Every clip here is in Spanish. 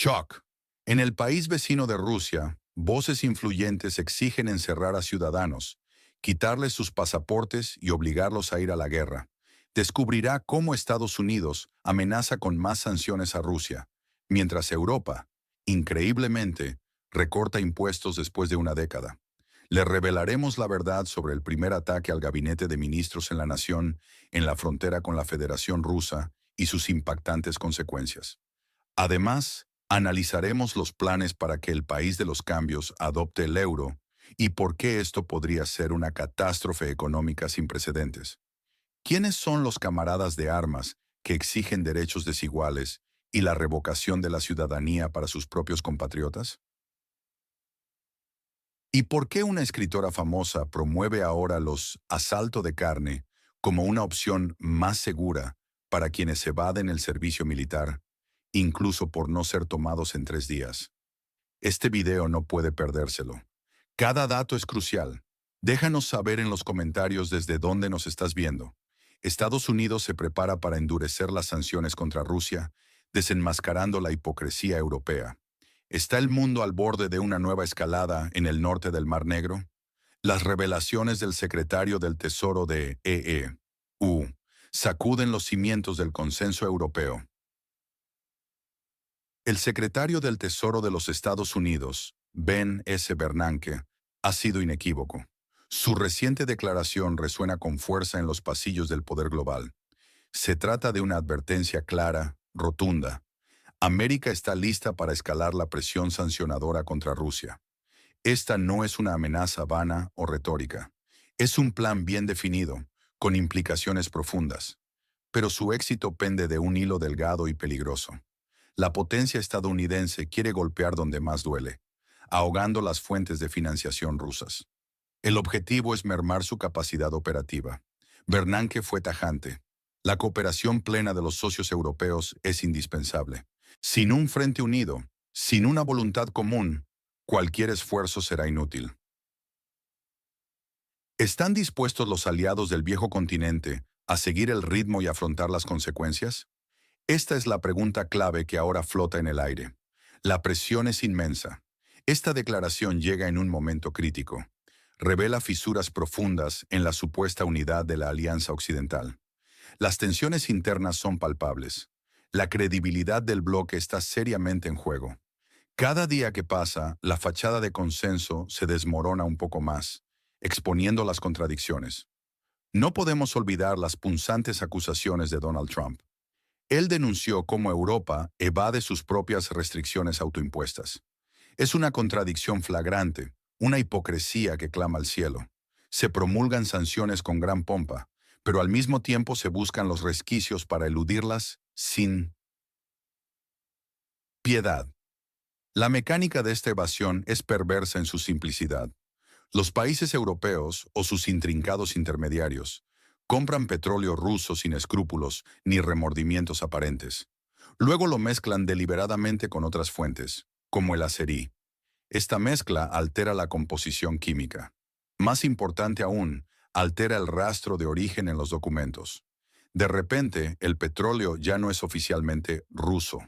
Shock. En el país vecino de Rusia, voces influyentes exigen encerrar a ciudadanos, quitarles sus pasaportes y obligarlos a ir a la guerra. Descubrirá cómo Estados Unidos amenaza con más sanciones a Rusia, mientras Europa, increíblemente, recorta impuestos después de una década. Le revelaremos la verdad sobre el primer ataque al gabinete de ministros en la nación, en la frontera con la Federación Rusa, y sus impactantes consecuencias. Además, analizaremos los planes para que el país de los cambios adopte el euro y por qué esto podría ser una catástrofe económica sin precedentes. ¿Quiénes son los camaradas de armas que exigen derechos desiguales y la revocación de la ciudadanía para sus propios compatriotas? ¿Y por qué una escritora famosa promueve ahora los asalto de carne como una opción más segura para quienes evaden el servicio militar, incluso por no ser tomados en 3 días? Este video no puede perdérselo. Cada dato es crucial. Déjanos saber en los comentarios desde dónde nos estás viendo. Estados Unidos se prepara para endurecer las sanciones contra Rusia, desenmascarando la hipocresía europea. ¿Está el mundo al borde de una nueva escalada en el norte del Mar Negro? Las revelaciones del secretario del Tesoro de EU sacuden los cimientos del consenso europeo. El secretario del Tesoro de los Estados Unidos, Ben S. Bernanke, ha sido inequívoco. Su reciente declaración resuena con fuerza en los pasillos del poder global. Se trata de una advertencia clara, rotunda. América está lista para escalar la presión sancionadora contra Rusia. Esta no es una amenaza vana o retórica. Es un plan bien definido, con implicaciones profundas. Pero su éxito pende de un hilo delgado y peligroso. La potencia estadounidense quiere golpear donde más duele, ahogando las fuentes de financiación rusas. El objetivo es mermar su capacidad operativa. Bernanke fue tajante. La cooperación plena de los socios europeos es indispensable. Sin un frente unido, sin una voluntad común, cualquier esfuerzo será inútil. ¿Están dispuestos los aliados del viejo continente a seguir el ritmo y afrontar las consecuencias? Esta es la pregunta clave que ahora flota en el aire. La presión es inmensa. Esta declaración llega en un momento crítico. Revela fisuras profundas en la supuesta unidad de la Alianza Occidental. Las tensiones internas son palpables. La credibilidad del bloque está seriamente en juego. Cada día que pasa, la fachada de consenso se desmorona un poco más, exponiendo las contradicciones. No podemos olvidar las punzantes acusaciones de Donald Trump. Él denunció cómo Europa evade sus propias restricciones autoimpuestas. Es una contradicción flagrante, una hipocresía que clama al cielo. Se promulgan sanciones con gran pompa, pero al mismo tiempo se buscan los resquicios para eludirlas sin piedad. La mecánica de esta evasión es perversa en su simplicidad. Los países europeos, o sus intrincados intermediarios, compran petróleo ruso sin escrúpulos ni remordimientos aparentes. Luego lo mezclan deliberadamente con otras fuentes, como el azerí. Esta mezcla altera la composición química. Más importante aún, altera el rastro de origen en los documentos. De repente, el petróleo ya no es oficialmente ruso.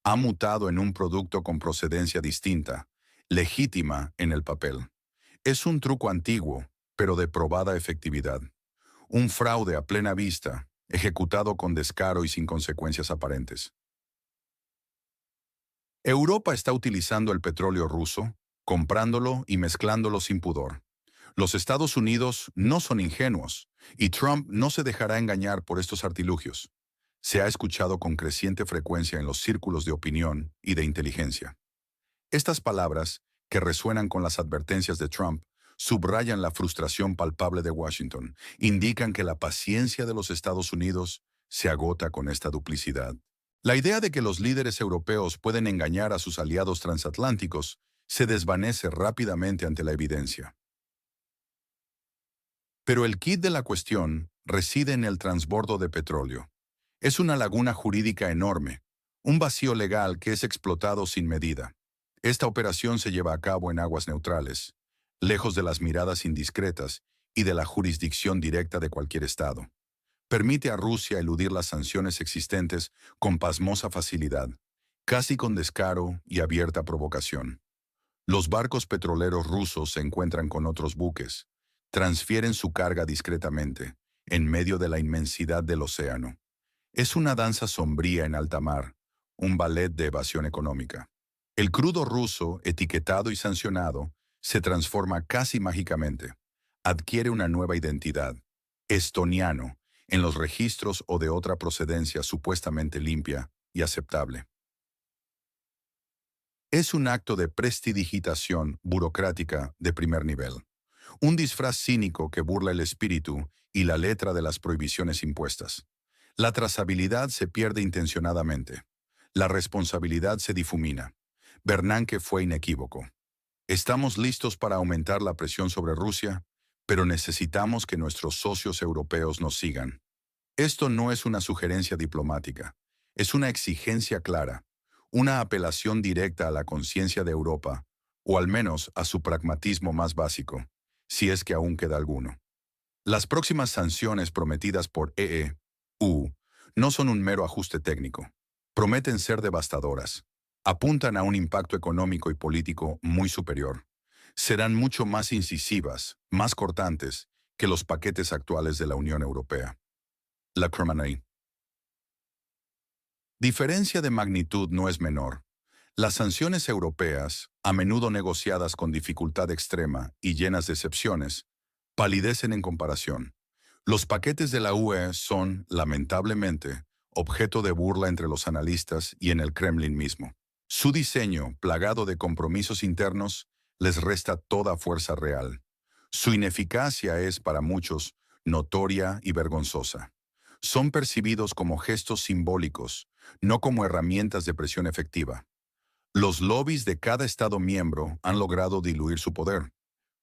Ha mutado en un producto con procedencia distinta, legítima en el papel. Es un truco antiguo, pero de probada efectividad. Un fraude a plena vista, ejecutado con descaro y sin consecuencias aparentes. Europa está utilizando el petróleo ruso, comprándolo y mezclándolo sin pudor. Los Estados Unidos no son ingenuos, y Trump no se dejará engañar por estos artilugios. Se ha escuchado con creciente frecuencia en los círculos de opinión y de inteligencia. Estas palabras, que resuenan con las advertencias de Trump, subrayan la frustración palpable de Washington, indican que la paciencia de los Estados Unidos se agota con esta duplicidad. La idea de que los líderes europeos pueden engañar a sus aliados transatlánticos se desvanece rápidamente ante la evidencia. Pero el quid de la cuestión reside en el transbordo de petróleo. Es una laguna jurídica enorme, un vacío legal que es explotado sin medida. Esta operación se lleva a cabo en aguas neutrales, lejos de las miradas indiscretas y de la jurisdicción directa de cualquier Estado. Permite a Rusia eludir las sanciones existentes con pasmosa facilidad, casi con descaro y abierta provocación. Los barcos petroleros rusos se encuentran con otros buques, transfieren su carga discretamente, en medio de la inmensidad del océano. Es una danza sombría en alta mar, un ballet de evasión económica. El crudo ruso, etiquetado y sancionado, se transforma casi mágicamente. Adquiere una nueva identidad, estoniano, en los registros o de otra procedencia supuestamente limpia y aceptable. Es un acto de prestidigitación burocrática de primer nivel. Un disfraz cínico que burla el espíritu y la letra de las prohibiciones impuestas. La trazabilidad se pierde intencionadamente. La responsabilidad se difumina. Bernanke fue inequívoco. Estamos listos para aumentar la presión sobre Rusia, pero necesitamos que nuestros socios europeos nos sigan. Esto no es una sugerencia diplomática, es una exigencia clara, una apelación directa a la conciencia de Europa, o al menos a su pragmatismo más básico, si es que aún queda alguno. Las próximas sanciones prometidas por EU no son un mero ajuste técnico. Prometen ser devastadoras. Apuntan a un impacto económico y político muy superior. Serán mucho más incisivas, más cortantes, que los paquetes actuales de la Unión Europea. La Cremanerie. Diferencia de magnitud no es menor. Las sanciones europeas, a menudo negociadas con dificultad extrema y llenas de excepciones, palidecen en comparación. Los paquetes de la UE son, lamentablemente, objeto de burla entre los analistas y en el Kremlin mismo. Su diseño, plagado de compromisos internos, les resta toda fuerza real. Su ineficacia es, para muchos, notoria y vergonzosa. Son percibidos como gestos simbólicos, no como herramientas de presión efectiva. Los lobbies de cada Estado miembro han logrado diluir su poder.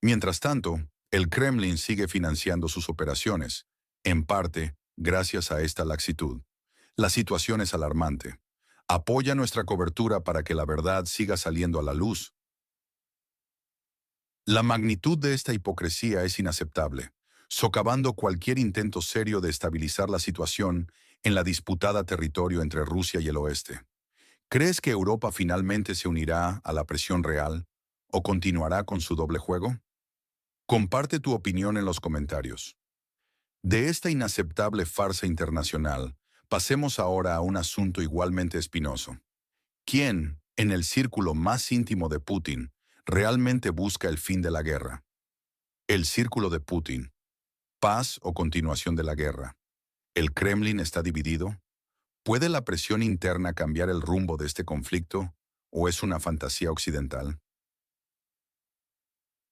Mientras tanto, el Kremlin sigue financiando sus operaciones, en parte gracias a esta laxitud. La situación es alarmante. Apoya nuestra cobertura para que la verdad siga saliendo a la luz. La magnitud de esta hipocresía es inaceptable, socavando cualquier intento serio de estabilizar la situación en la disputada territorio entre Rusia y el oeste. ¿Crees que Europa finalmente se unirá a la presión real o continuará con su doble juego? Comparte tu opinión en los comentarios. De esta inaceptable farsa internacional, pasemos ahora a un asunto igualmente espinoso. ¿Quién, en el círculo más íntimo de Putin, realmente busca el fin de la guerra? El círculo de Putin. ¿Paz o continuación de la guerra? ¿El Kremlin está dividido? ¿Puede la presión interna cambiar el rumbo de este conflicto o es una fantasía occidental?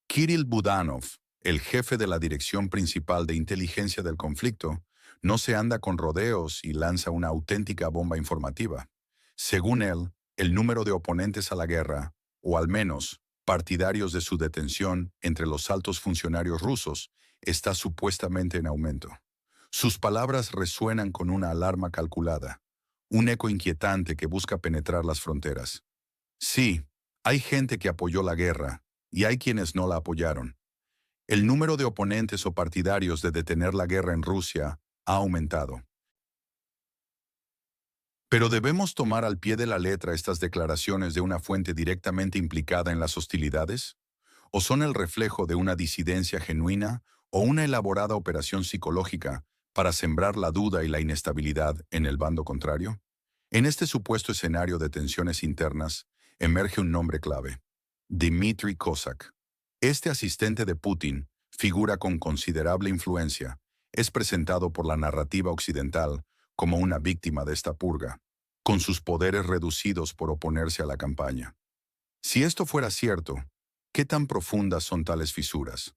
Kirill Budanov, el jefe de la Dirección Principal de Inteligencia del Conflicto, no se anda con rodeos y lanza una auténtica bomba informativa. Según él, el número de oponentes a la guerra, o al menos partidarios de su detención entre los altos funcionarios rusos, está supuestamente en aumento. Sus palabras resuenan con una alarma calculada, un eco inquietante que busca penetrar las fronteras. Sí, hay gente que apoyó la guerra, y hay quienes no la apoyaron. El número de oponentes o partidarios de detener la guerra en Rusia ha aumentado. Pero ¿debemos tomar al pie de la letra estas declaraciones de una fuente directamente implicada en las hostilidades? ¿O son el reflejo de una disidencia genuina o una elaborada operación psicológica para sembrar la duda y la inestabilidad en el bando contrario? En este supuesto escenario de tensiones internas, emerge un nombre clave: Dmitry Kozak. Este asistente de Putin, figura con considerable influencia, es presentado por la narrativa occidental como una víctima de esta purga, con sus poderes reducidos por oponerse a la campaña. Si esto fuera cierto, ¿qué tan profundas son tales fisuras?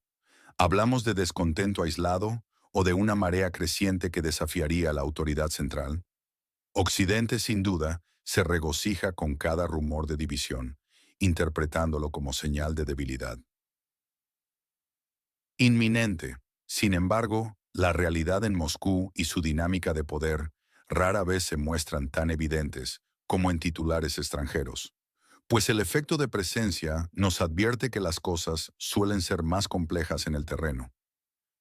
¿Hablamos de descontento aislado o de una marea creciente que desafiaría a la autoridad central? Occidente, sin duda, se regocija con cada rumor de división, interpretándolo como señal de debilidad. Inminente. Sin embargo, la realidad en Moscú y su dinámica de poder rara vez se muestran tan evidentes como en titulares extranjeros, pues el efecto de presencia nos advierte que las cosas suelen ser más complejas en el terreno.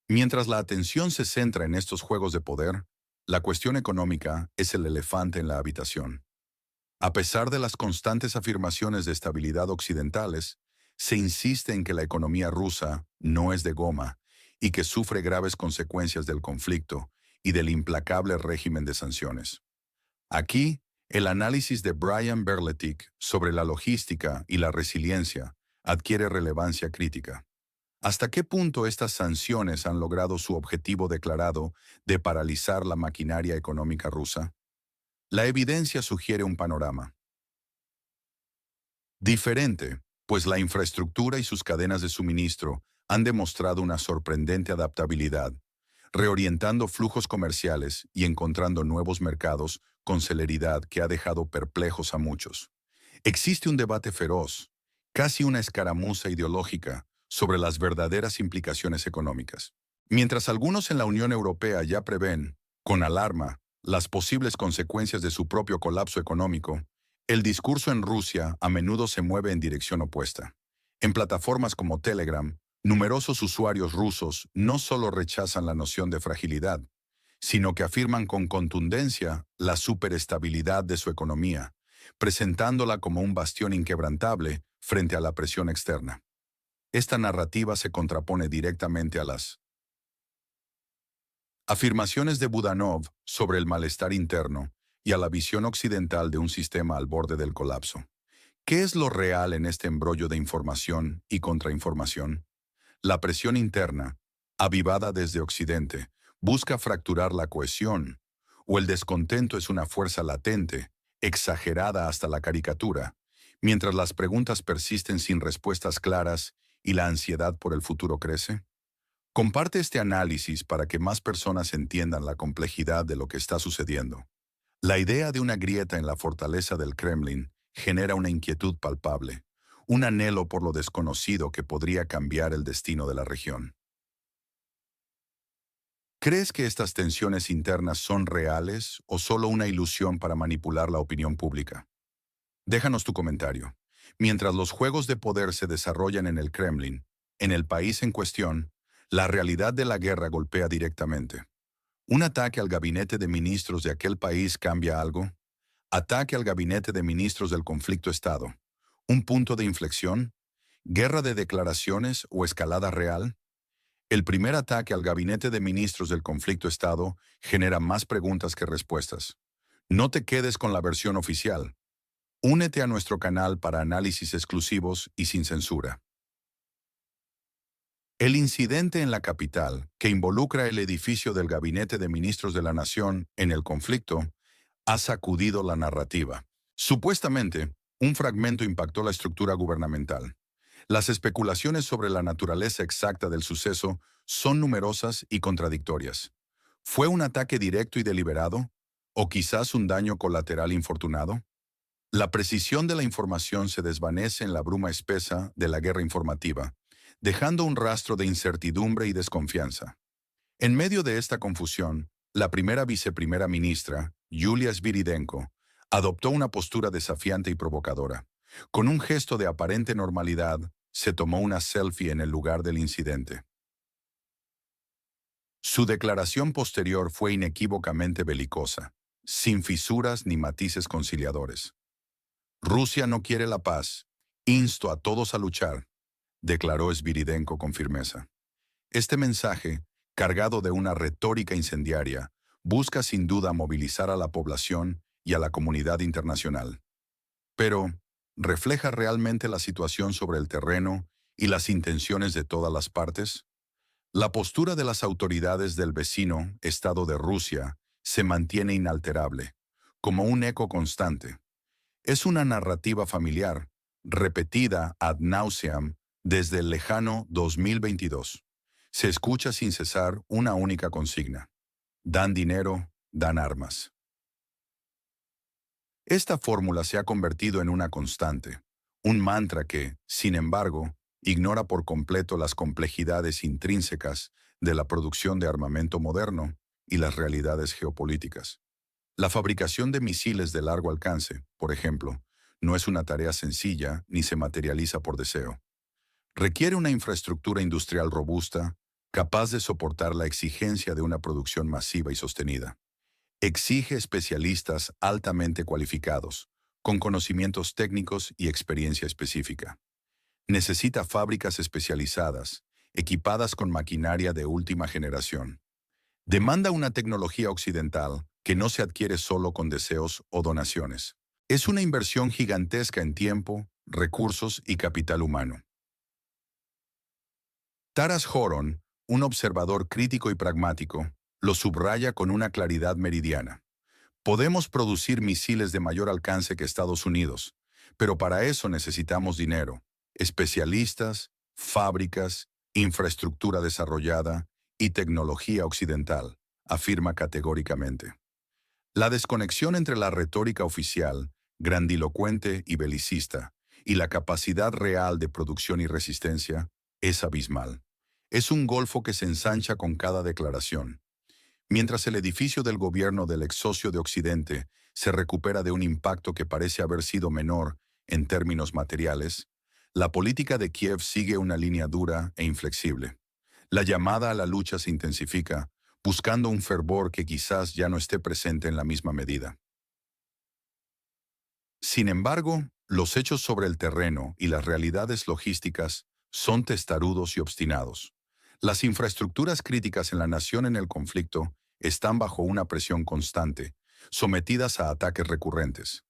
Mientras la atención se centra en estos juegos de poder, la cuestión económica es el elefante en la habitación. A pesar de las constantes afirmaciones de estabilidad occidentales, se insiste en que la economía rusa no es de goma y que sufre graves consecuencias del conflicto y del implacable régimen de sanciones. Aquí, el análisis de Brian Berletic sobre la logística y la resiliencia adquiere relevancia crítica. ¿Hasta qué punto estas sanciones han logrado su objetivo declarado de paralizar la maquinaria económica rusa? La evidencia sugiere un panorama diferente, pues la infraestructura y sus cadenas de suministro han demostrado una sorprendente adaptabilidad, reorientando flujos comerciales y encontrando nuevos mercados con celeridad que ha dejado perplejos a muchos. Existe un debate feroz, casi una escaramuza ideológica, sobre las verdaderas implicaciones económicas. Mientras algunos en la Unión Europea ya prevén, con alarma, las posibles consecuencias de su propio colapso económico, el discurso en Rusia a menudo se mueve en dirección opuesta. En plataformas como Telegram, numerosos usuarios rusos no solo rechazan la noción de fragilidad, sino que afirman con contundencia la superestabilidad de su economía, presentándola como un bastión inquebrantable frente a la presión externa. Esta narrativa se contrapone directamente a las afirmaciones de Budanov sobre el malestar interno y a la visión occidental de un sistema al borde del colapso. ¿Qué es lo real en este embrollo de información y contrainformación? La presión interna, avivada desde Occidente, busca fracturar la cohesión, o el descontento es una fuerza latente, exagerada hasta la caricatura, mientras las preguntas persisten sin respuestas claras y la ansiedad por el futuro crece. Comparte este análisis para que más personas entiendan la complejidad de lo que está sucediendo. La idea de una grieta en la fortaleza del Kremlin genera una inquietud palpable, un anhelo por lo desconocido que podría cambiar el destino de la región. ¿Crees que estas tensiones internas son reales o solo una ilusión para manipular la opinión pública? Déjanos tu comentario. Mientras los juegos de poder se desarrollan en el Kremlin, en el país en cuestión, la realidad de la guerra golpea directamente. ¿Un ataque al gabinete de ministros de aquel país cambia algo? ¿Ataque al gabinete de ministros del conflicto Estado? ¿Un punto de inflexión? ¿Guerra de declaraciones o escalada real? El primer ataque al gabinete de ministros del conflicto Estado genera más preguntas que respuestas. No te quedes con la versión oficial. Únete a nuestro canal para análisis exclusivos y sin censura. El incidente en la capital, que involucra el edificio del Gabinete de Ministros de la Nación en el conflicto, ha sacudido la narrativa. Supuestamente, un fragmento impactó la estructura gubernamental. Las especulaciones sobre la naturaleza exacta del suceso son numerosas y contradictorias. ¿Fue un ataque directo y deliberado? ¿O quizás un daño colateral infortunado? La precisión de la información se desvanece en la bruma espesa de la guerra informativa, dejando un rastro de incertidumbre y desconfianza. En medio de esta confusión, la primera viceprimera ministra, Yulia Sviridenko, adoptó una postura desafiante y provocadora. Con un gesto de aparente normalidad, se tomó una selfie en el lugar del incidente. Su declaración posterior fue inequívocamente belicosa, sin fisuras ni matices conciliadores. Rusia no quiere la paz. Insto a todos a luchar, declaró Sviridenko con firmeza. Este mensaje, cargado de una retórica incendiaria, busca sin duda movilizar a la población y a la comunidad internacional. Pero, ¿refleja realmente la situación sobre el terreno y las intenciones de todas las partes? La postura de las autoridades del vecino Estado de Rusia se mantiene inalterable, como un eco constante. Es una narrativa familiar, repetida ad nauseam desde el lejano 2022. Se escucha sin cesar una única consigna: dan dinero, dan armas. Esta fórmula se ha convertido en una constante, un mantra que, sin embargo, ignora por completo las complejidades intrínsecas de la producción de armamento moderno y las realidades geopolíticas. La fabricación de misiles de largo alcance, por ejemplo, no es una tarea sencilla ni se materializa por deseo. Requiere una infraestructura industrial robusta, capaz de soportar la exigencia de una producción masiva y sostenida. Exige especialistas altamente cualificados, con conocimientos técnicos y experiencia específica. Necesita fábricas especializadas, equipadas con maquinaria de última generación. Demanda una tecnología occidental que no se adquiere solo con deseos o donaciones. Es una inversión gigantesca en tiempo, recursos y capital humano. Taras Horon, un observador crítico y pragmático, lo subraya con una claridad meridiana. Podemos producir misiles de mayor alcance que Estados Unidos, pero para eso necesitamos dinero, especialistas, fábricas, infraestructura desarrollada y tecnología occidental, afirma categóricamente. La desconexión entre la retórica oficial, grandilocuente y belicista, y la capacidad real de producción y resistencia es abismal. Es un golfo que se ensancha con cada declaración. Mientras el edificio del gobierno del ex socio de Occidente se recupera de un impacto que parece haber sido menor en términos materiales, la política de Kiev sigue una línea dura e inflexible. La llamada a la lucha se intensifica, buscando un fervor que quizás ya no esté presente en la misma medida. Sin embargo, los hechos sobre el terreno y las realidades logísticas son testarudos y obstinados. Las infraestructuras críticas en la nación en el conflicto están bajo una presión constante, sometidas a ataques recurrentes.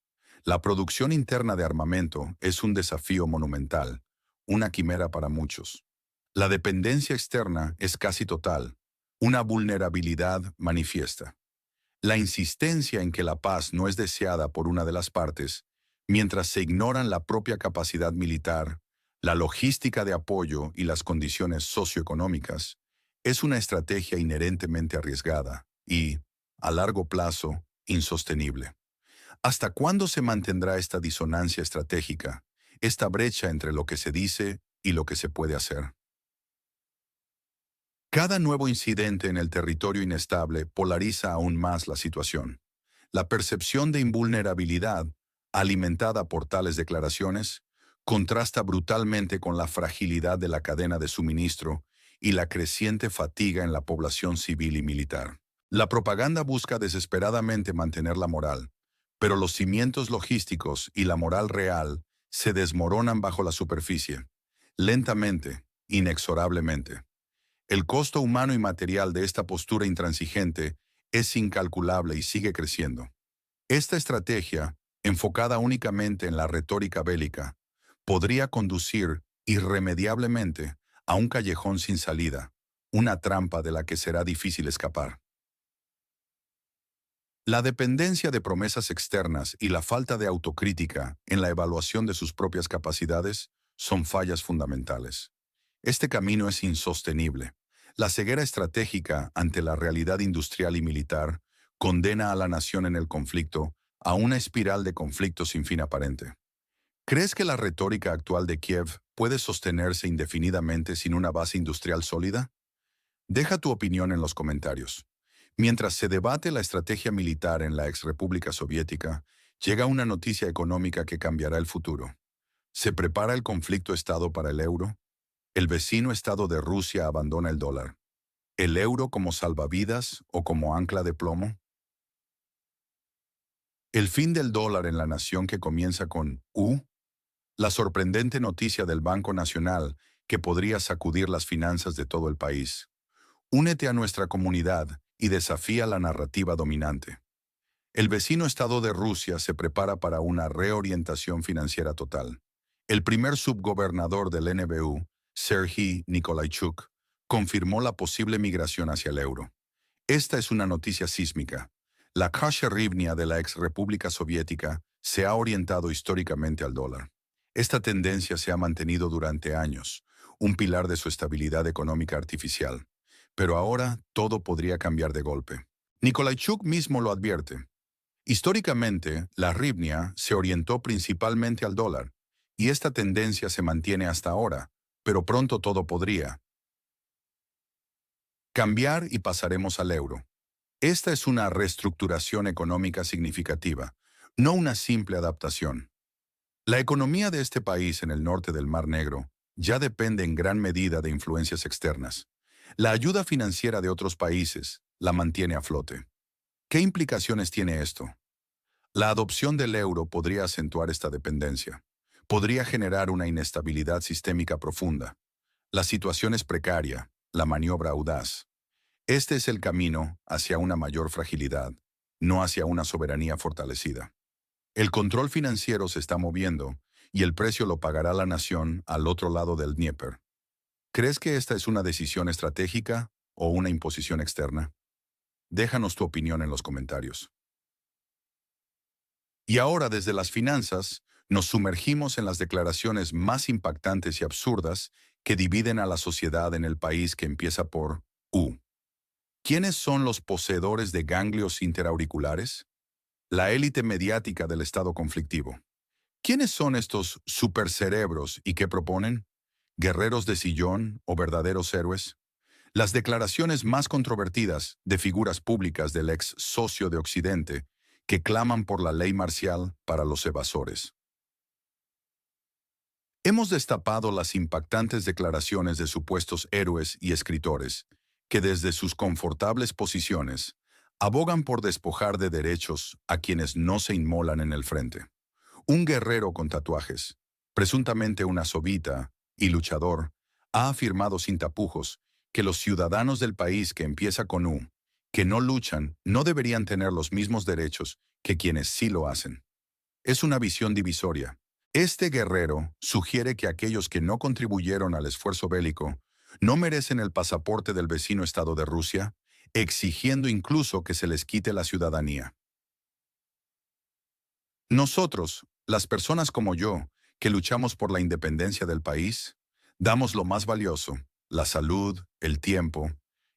La producción interna de armamento es un desafío monumental, una quimera para muchos. La dependencia externa es casi total, una vulnerabilidad manifiesta. La insistencia en que la paz no es deseada por una de las partes, mientras se ignoran la propia capacidad militar, la logística de apoyo y las condiciones socioeconómicas, es una estrategia inherentemente arriesgada y, a largo plazo, insostenible. ¿Hasta cuándo se mantendrá esta disonancia estratégica, esta brecha entre lo que se dice y lo que se puede hacer? Cada nuevo incidente en el territorio inestable polariza aún más la situación. La percepción de invulnerabilidad, alimentada por tales declaraciones, contrasta brutalmente con la fragilidad de la cadena de suministro y la creciente fatiga en la población civil y militar. La propaganda busca desesperadamente mantener la moral, pero los cimientos logísticos y la moral real se desmoronan bajo la superficie, lentamente, inexorablemente. El costo humano y material de esta postura intransigente es incalculable y sigue creciendo. Esta estrategia, enfocada únicamente en la retórica bélica, podría conducir irremediablemente a un callejón sin salida, una trampa de la que será difícil escapar. La dependencia de promesas externas y la falta de autocrítica en la evaluación de sus propias capacidades son fallas fundamentales. Este camino es insostenible. La ceguera estratégica ante la realidad industrial y militar condena a la nación en el conflicto a una espiral de conflictos sin fin aparente. ¿Crees que la retórica actual de Kiev puede sostenerse indefinidamente sin una base industrial sólida? Deja tu opinión en los comentarios. Mientras se debate la estrategia militar en la ex República Soviética, llega una noticia económica que cambiará el futuro. ¿Se prepara el conflicto Estado para el euro? ¿El vecino Estado de Rusia abandona el dólar? ¿El euro como salvavidas o como ancla de plomo? ¿El fin del dólar en la nación que comienza con U? La sorprendente noticia del Banco Nacional que podría sacudir las finanzas de todo el país. Únete a nuestra comunidad y desafía la narrativa dominante. El vecino Estado de Rusia se prepara para una reorientación financiera total. El primer subgobernador del NBU, Serhiy Nikolaichuk, confirmó la posible migración hacia el euro. Esta es una noticia sísmica. La kasha hryvnia de la ex República Soviética se ha orientado históricamente al dólar. Esta tendencia se ha mantenido durante años, un pilar de su estabilidad económica artificial. Pero ahora todo podría cambiar de golpe. Nikolaichuk mismo lo advierte. Históricamente, la hryvnia se orientó principalmente al dólar, y esta tendencia se mantiene hasta ahora, pero pronto todo podría cambiar y pasaremos al euro. Esta es una reestructuración económica significativa, no una simple adaptación. La economía de este país en el norte del Mar Negro ya depende en gran medida de influencias externas. La ayuda financiera de otros países la mantiene a flote. ¿Qué implicaciones tiene esto? La adopción del euro podría acentuar esta dependencia. Podría generar una inestabilidad sistémica profunda. La situación es precaria, la maniobra audaz. Este es el camino hacia una mayor fragilidad, no hacia una soberanía fortalecida. El control financiero se está moviendo y el precio lo pagará la nación al otro lado del Dnieper. ¿Crees que esta es una decisión estratégica o una imposición externa? Déjanos tu opinión en los comentarios. Y ahora, desde las finanzas, nos sumergimos en las declaraciones más impactantes y absurdas que dividen a la sociedad en el país, que empieza por U. ¿Quiénes son los poseedores de ganglios interauriculares? La élite mediática del estado conflictivo. ¿Quiénes son estos supercerebros y qué proponen? ¿Guerreros de sillón o verdaderos héroes? Las declaraciones más controvertidas de figuras públicas del ex socio de Occidente que claman por la ley marcial para los evasores. Hemos destapado las impactantes declaraciones de supuestos héroes y escritores que desde sus confortables posiciones abogan por despojar de derechos a quienes no se inmolan en el frente. Un guerrero con tatuajes, presuntamente una sobita y luchador, ha afirmado sin tapujos que los ciudadanos del país que empieza con U, que no luchan, no deberían tener los mismos derechos que quienes sí lo hacen. Es una visión divisoria. Este guerrero sugiere que aquellos que no contribuyeron al esfuerzo bélico no merecen el pasaporte del vecino estado de Rusia, exigiendo incluso que se les quite la ciudadanía. Nosotros, las personas como yo, que luchamos por la independencia del país, damos lo más valioso, la salud, el tiempo,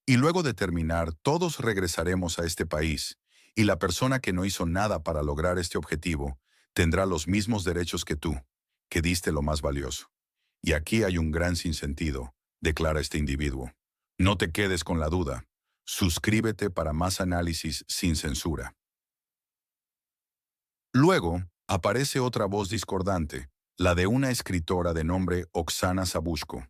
y luego de terminar, todos regresaremos a este país, y la persona que no hizo nada para lograr este objetivo tendrá los mismos derechos que tú, que diste lo más valioso. Y aquí hay un gran sinsentido, declara este individuo. No te quedes con la duda. Suscríbete para más análisis sin censura. Luego, aparece otra voz discordante, la de una escritora de nombre Oksana Sabushko.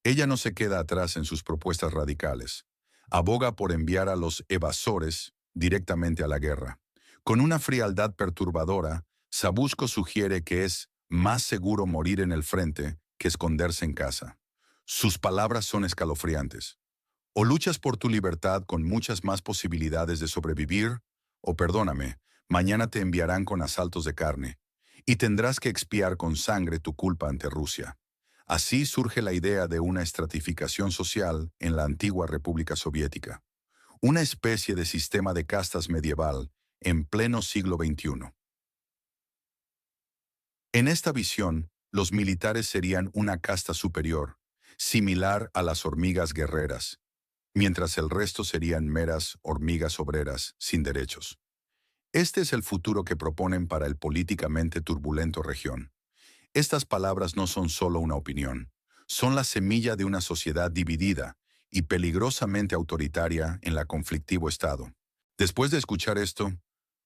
Ella no se queda atrás en sus propuestas radicales. Aboga por enviar a los evasores directamente a la guerra. Con una frialdad perturbadora, Sabushko sugiere que es más seguro morir en el frente que esconderse en casa. Sus palabras son escalofriantes. O luchas por tu libertad con muchas más posibilidades de sobrevivir, o perdóname, mañana te enviarán con asaltos de carne, y tendrás que expiar con sangre tu culpa ante Rusia. Así surge la idea de una estratificación social en la antigua República Soviética, una especie de sistema de castas medieval en pleno siglo XXI. En esta visión, los militares serían una casta superior, similar a las hormigas guerreras, mientras el resto serían meras hormigas obreras sin derechos. Este es el futuro que proponen para el políticamente turbulento región. Estas palabras no son solo una opinión, son la semilla de una sociedad dividida y peligrosamente autoritaria en la conflictivo estado. Después de escuchar esto,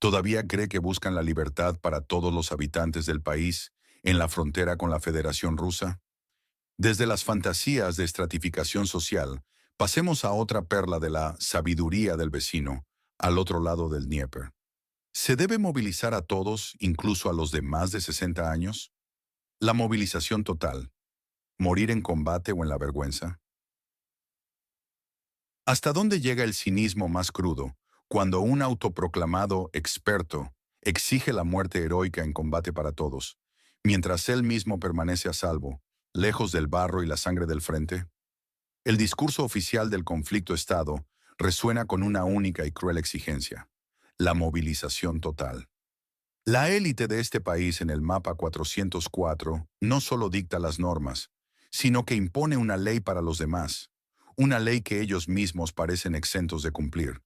¿todavía cree que buscan la libertad para todos los habitantes del país en la frontera con la Federación Rusa? Desde las fantasías de estratificación social, pasemos a otra perla de la sabiduría del vecino, al otro lado del Dnieper. ¿Se debe movilizar a todos, incluso a los de más de 60 años? La movilización total. ¿Morir en combate o en la vergüenza? ¿Hasta dónde llega el cinismo más crudo cuando un autoproclamado experto exige la muerte heroica en combate para todos, mientras él mismo permanece a salvo, lejos del barro y la sangre del frente? El discurso oficial del conflicto Estado resuena con una única y cruel exigencia: la movilización total. La élite de este país en el mapa 404 no solo dicta las normas, sino que impone una ley para los demás, una ley que ellos mismos parecen exentos de cumplir.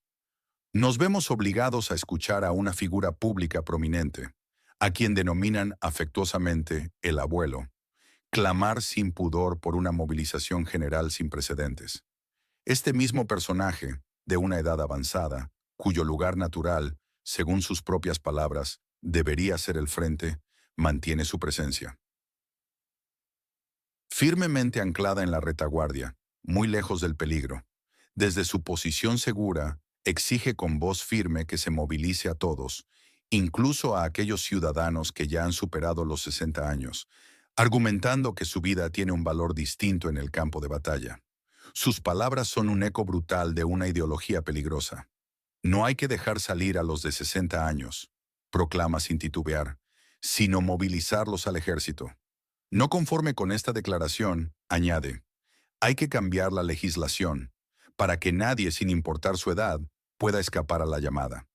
Nos vemos obligados a escuchar a una figura pública prominente, a quien denominan afectuosamente el abuelo, clamar sin pudor por una movilización general sin precedentes. Este mismo personaje, de una edad avanzada, cuyo lugar natural, según sus propias palabras, debería ser el frente, mantiene su presencia. Firmemente anclada en la retaguardia, muy lejos del peligro, desde su posición segura, exige con voz firme que se movilice a todos, incluso a aquellos ciudadanos que ya han superado los 60 años, argumentando que su vida tiene un valor distinto en el campo de batalla. Sus palabras son un eco brutal de una ideología peligrosa. No hay que dejar salir a los de 60 años, proclama sin titubear, sino movilizarlos al ejército. No conforme con esta declaración, añade, hay que cambiar la legislación para que nadie, sin importar su edad, pueda escapar a la llamada.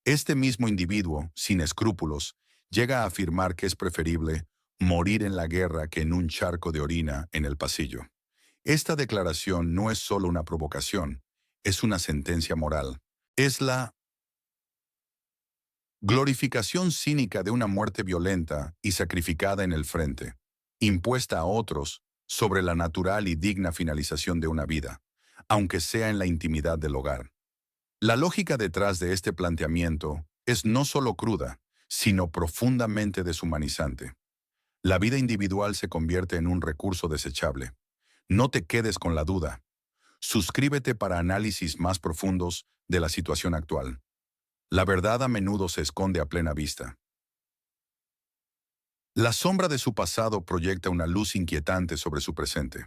Este mismo individuo, sin escrúpulos, llega a afirmar que es preferible morir en la guerra que en un charco de orina en el pasillo. Esta declaración no es solo una provocación, es una sentencia moral. Es la glorificación cínica de una muerte violenta y sacrificada en el frente, impuesta a otros sobre la natural y digna finalización de una vida, aunque sea en la intimidad del hogar. La lógica detrás de este planteamiento es no solo cruda, sino profundamente deshumanizante. La vida individual se convierte en un recurso desechable. No te quedes con la duda. Suscríbete para análisis más profundos de la situación actual. La verdad a menudo se esconde a plena vista. La sombra de su pasado proyecta una luz inquietante sobre su presente.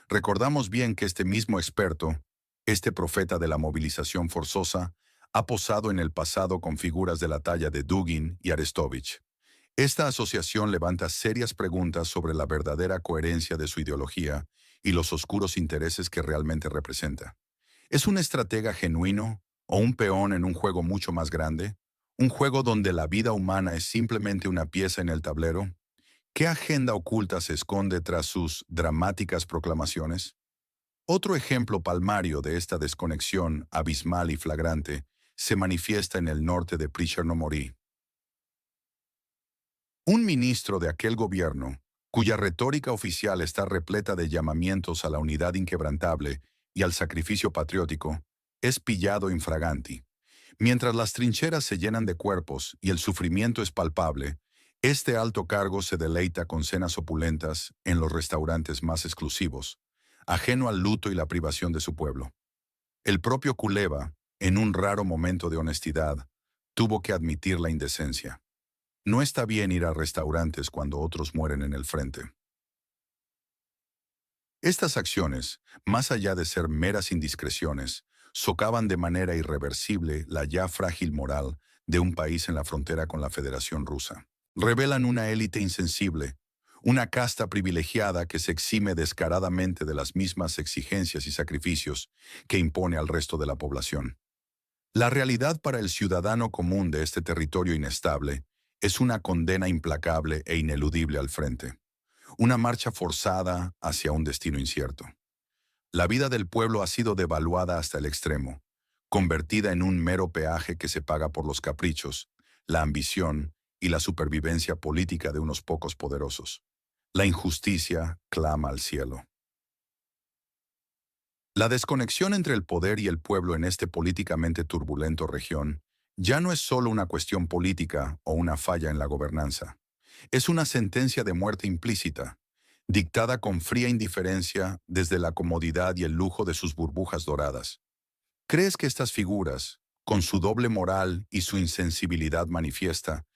Recordamos bien que este mismo experto, este profeta de la movilización forzosa, ha posado en el pasado con figuras de la talla de Dugin y Arestovich. Esta asociación levanta serias preguntas sobre la verdadera coherencia de su ideología y los oscuros intereses que realmente representa. ¿Es un estratega genuino o un peón en un juego mucho más grande? ¿Un juego donde la vida humana es simplemente una pieza en el tablero? ¿Qué agenda oculta se esconde tras sus dramáticas proclamaciones? Otro ejemplo palmario de esta desconexión abismal y flagrante se manifiesta en el norte de Prichnov-Mori. Un ministro de aquel gobierno, cuya retórica oficial está repleta de llamamientos a la unidad inquebrantable y al sacrificio patriótico, es pillado infraganti. Mientras las trincheras se llenan de cuerpos y el sufrimiento es palpable, este alto cargo se deleita con cenas opulentas en los restaurantes más exclusivos, ajeno al luto y la privación de su pueblo. El propio Kuleva, en un raro momento de honestidad, tuvo que admitir la indecencia. No está bien ir a restaurantes cuando otros mueren en el frente. Estas acciones, más allá de ser meras indiscreciones, socavan de manera irreversible la ya frágil moral de un país en la frontera con la Federación Rusa. Revelan una élite insensible, una casta privilegiada que se exime descaradamente de las mismas exigencias y sacrificios que impone al resto de la población. La realidad para el ciudadano común de este territorio inestable es una condena implacable e ineludible al frente, una marcha forzada hacia un destino incierto. La vida del pueblo ha sido devaluada hasta el extremo, convertida en un mero peaje que se paga por los caprichos, la ambición y la supervivencia política de unos pocos poderosos. La injusticia clama al cielo. La desconexión entre el poder y el pueblo en este políticamente turbulento región ya no es solo una cuestión política o una falla en la gobernanza. Es una sentencia de muerte implícita, dictada con fría indiferencia desde la comodidad y el lujo de sus burbujas doradas. ¿Crees que estas figuras, con su doble moral y su insensibilidad manifiesta,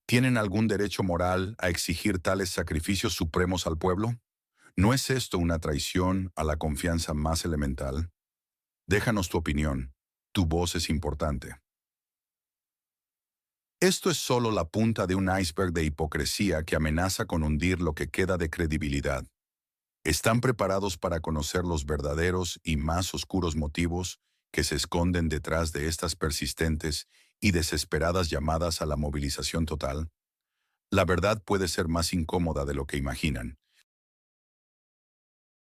tienen algún derecho moral a exigir tales sacrificios supremos al pueblo? ¿No es esto una traición a la confianza más elemental? Déjanos tu opinión. Tu voz es importante. Esto es solo la punta de un iceberg de hipocresía que amenaza con hundir lo que queda de credibilidad. ¿Están preparados para conocer los verdaderos y más oscuros motivos que se esconden detrás de estas persistentes y desesperadas llamadas a la movilización total? La verdad puede ser más incómoda de lo que imaginan,